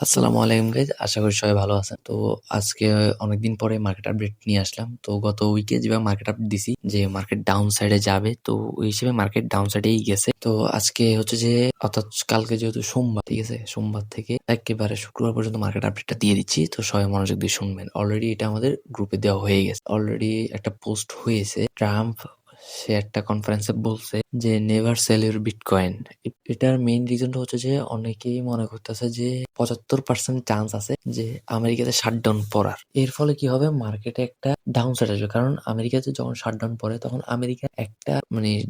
আসসালামু আলাইকুম গাইজ, আশা করি সবাই ভালো আছেন। তো আজকে অনেকদিন পরে মার্কেট আপডেট নিয়ে আসলাম। তো গত উইকে যেভাবে মার্কেট আপডেট দিছি যে মার্কেট ডাউন সাইডে যাবে, তো ওই হিসেবে মার্কেট ডাউন সাইডেই গেছে। তো আজকে হচ্ছে যে অর্থাৎ কালকে যেহেতু সোমবার, ঠিক আছে, সোমবার থেকে একেবারে শুক্রবার পর্যন্ত মার্কেট আপডেটটা দিয়ে দিচ্ছি। তো সবাই মনোযোগ দিয়ে শুনবেন। অলরেডি এটা আমাদের গ্রুপে দেওয়া হয়ে গেছে, অলরেডি একটা পোস্ট হয়েছে। ট্রাম্প সে একটা কনফারেন্সে বলছে যে নেভার সেল ইউর বিটকয়েন। এটার মেইন রিজনটা হচ্ছে যে অনেকেই মনে করতেছে যে 75% চান্স আছে যে আমেরিকাতে শাটডাউন পড়ার। এর ফলে কি হবে, মার্কেটে একটা ডাউন সাইড আসবে। কারণ আমেরিকাতে যখন শাটডাউন পড়ে তখন আমেরিকা একটা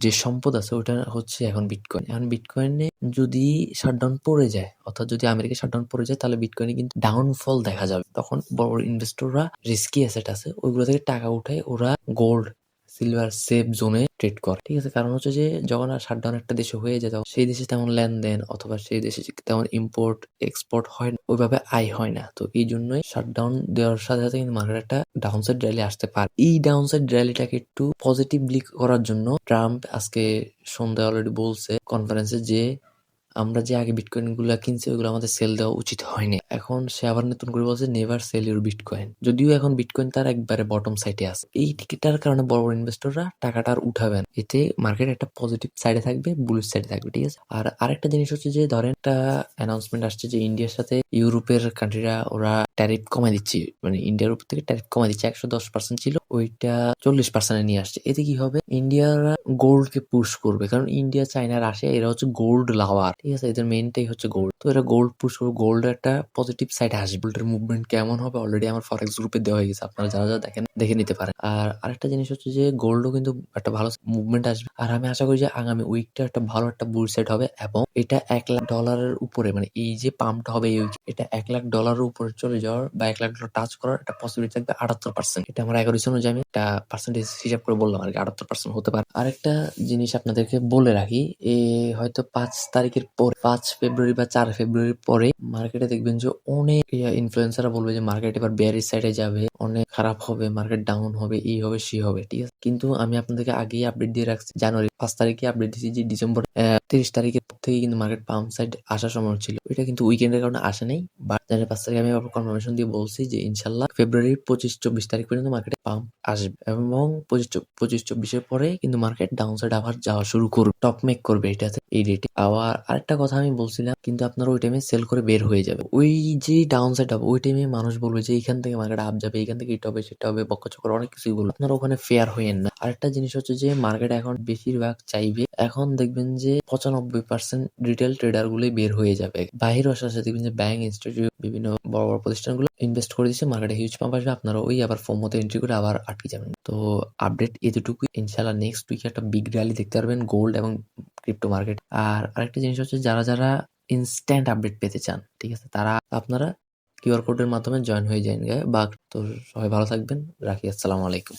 যে সম্পদ আছে ওটা হচ্ছে এখন বিটকয়েন। এখন বিটকয়েনে যদি শাটডাউন পড়ে যায়, অর্থাৎ যদি আমেরিকা শাটডাউন পড়ে যায়, তাহলে বিটকয়েনে কিন্তু ডাউনফল দেখা যাবে। তখন বড় বড় ইনভেস্টররা রিস্কি অ্যাসেট আছে ওইগুলো থেকে টাকা উঠায় ওরা গোল্ড, সিলভার সেফ জোনে ট্রেড করে। ঠিক আছে, কারণ হচ্ছে যে যখন শাটডাউন একটা দেশে হয়ে যায় তখন সেই দেশে তেমন লেনদেন অথবা সেই দেশে তেমন ইম্পোর্ট এক্সপোর্ট হয় না, ওইভাবে আয় হয় না। তো এই জন্যই শাটডাউন দেওয়ার সাথে সাথে কিন্তু মার্কেট একটা ডাউনসাইড র্যালি আসতে পারে। এই ডাউনসাইড র্যালিটাকে একটু পজিটিভলি করার জন্য ট্রাম্প আজকে সন্ধ্যায় অলরেডি বলছে কনফারেন্সে যে আমরা যে আগে বিটকয়েন গুলা কিনছি ওইগুলো আমাদের সেল দেওয়া উচিত হয়নি। এখন সে আবার নতুন করে বলছে নেভার সেল ইউর বিটকয়েন। যদিও এখন বিটকয়েন তার একবারে বটম সাইডে আছে, এই টিকিটটার কারণে বড় বড় ইনভেস্টররা টাকাটা আর উঠাবেন। এতে মার্কেট একটা পজিটিভ সাইডে থাকবে, বুলিশ সাইডে থাকবে। ঠিক আছে, আর আরেকটা জিনিস হচ্ছে যে ধরেন একটা অ্যানাউন্সমেন্ট আসছে যে ইন্ডিয়ার সাথে ইউরোপের কান্ট্রিরা ওরা ট্যারিফ কমাই দিচ্ছে, মানে ইন্ডিয়ার উপর থেকে ট্যারিফ কমাই দিচ্ছে। 110% ছিল, ওইটা 40% নিয়ে আসছে। এতে কি হবে, ইন্ডিয়ারা গোল্ডকে পুশ করবে, কারণ ইন্ডিয়া, চায়না, রাশিয়া এরা হচ্ছে গোল্ড লাভার। ঠিক আছে, এদের মেইনটাই হচ্ছে গোল্ড। তো এরা গোল্ড পুশ করবে, গোল্ড একটা পজিটিভ সাইড আসবে। গোল্ডের মুভমেন্ট কেমন হবে অলরেডি আমার ফরেক্স গ্রুপে দেওয়া হয়ে গেছে, আপনারা যারা যারা দেখেন দেখে নিতে পারেন। আর আরেকটা জিনিস হচ্ছে যে গোল্ডও কিন্তু একটা ভালো মুভমেন্ট আসবে। আর আমি আশা করি যে আগামী উইকটা একটা ভালো একটা বুল সাইড হবে এবং এটা $1,00,000 উপরে, মানে এই যে পাম্পটা হবে এই উইক, এটা $1,00,000 উপরে চলে যাওয়ার বা $1,00,000 টাচ করার একটা পসিবিলিটি থাকবে 78%। এটা আমার অ্যাকুরেসি অনুযায়ী আমি একটা পার্সেন্টেজ হিসাব করে বললাম আর কি, 78% হতে পারে। আরেকটা জিনিস আপনাদেরকে বলে রাখি, হয়তো 5 তারিখের পরে, 5 ফেব্রুয়ারি বা 4 ফেব্রুয়ারির পরে মার্কেটে দেখবেন যে অনেক ইনফ্লুয়েন্সাররা বলবে যে মার্কেট এবার বেয়ারিশ সাইডে যাবে, অনেক খারাপ হবে, মার্কেট ডাউন হবে, এই হবে সেই হবে। ঠিক আছে, কিন্তু আমি আপনাদেরকে আগেই আপডেট দিয়ে রাখছি, জানুয়ারি 5 তারিখে আপডেট দিয়েছি যে ডিসেম্বর 30 তারিখের থেকে কিন্তু মার্কেট পাম্প সাইড আসার সময় ছিল। ওইটা কিন্তু উইকেন্ডের কারণে আসে নাই, বাট জানুয়ারি 5 তারিখে আমি আবার কনফার্মেশন দিয়ে বলছি যে ইনশাল্লাহ ফেব্রুয়ারির 25-24 তারিখ পর্যন্ত মার্কেটে পাম্প আসবে এবং 25-24-এর পরে কিন্তু মার্কেট ডাউন সাইড আবার যাওয়া শুরু করবে, টপ মেক করবে এটাতে, এই রেটে। আবার আরেকটা কথা আমি বলছিলাম, কিন্তু আপনারা ওই টাইমে সেল করে বের হয়ে যাবে। ওই যে ডাউন সাইড হবে ওই টাইমে মানুষ বলবে যে এখান থেকে মার্কেট আপ যাবে, এখান থেকে এটা হবে সেটা হবে, বক্কচক্কর অনেক কিছুই বলবে, আপনারা ওখানে ফেয়ার হইয়েন না। আরেকটা জিনিস হচ্ছে যে মার্কেট এখন বেশিরভাগ চাইবে, এখন দেখবেন যে 95% রিটেল ট্রেডার গুলোই বের হয়ে যাবে। বাহির আসার সাথে দেখবেন যে ব্যাংক, ইনস্টিটিউট, বিভিন্ন বড় বড় প্রতিষ্ঠানগুলো ইনভেস্ট করে দিচ্ছে, মার্কেটে হিউজ পাম্প আসবে, আপনারা ওই আবার ফোমোতে এন্ট্রি করে আবার আটকে যাবেন। তো আপডেট এতটুকুই, ইনশাল্লাহ নেক্সট উইকে একটা বিগ র্যালি দেখতে পারবেন গোল্ড এবং ক্রিপ্টো মার্কেট। আর আরেকটা জিনিস হচ্ছে যারা যারা ইনস্ট্যান্ট আপডেট পেতে চান, ঠিক আছে, তারা আপনারা কিউআর কোডের মাধ্যমে জয়েন হয়ে যান বা। তো সবাই ভালো থাকবেন, রাখি, আসসালামু আলাইকুম।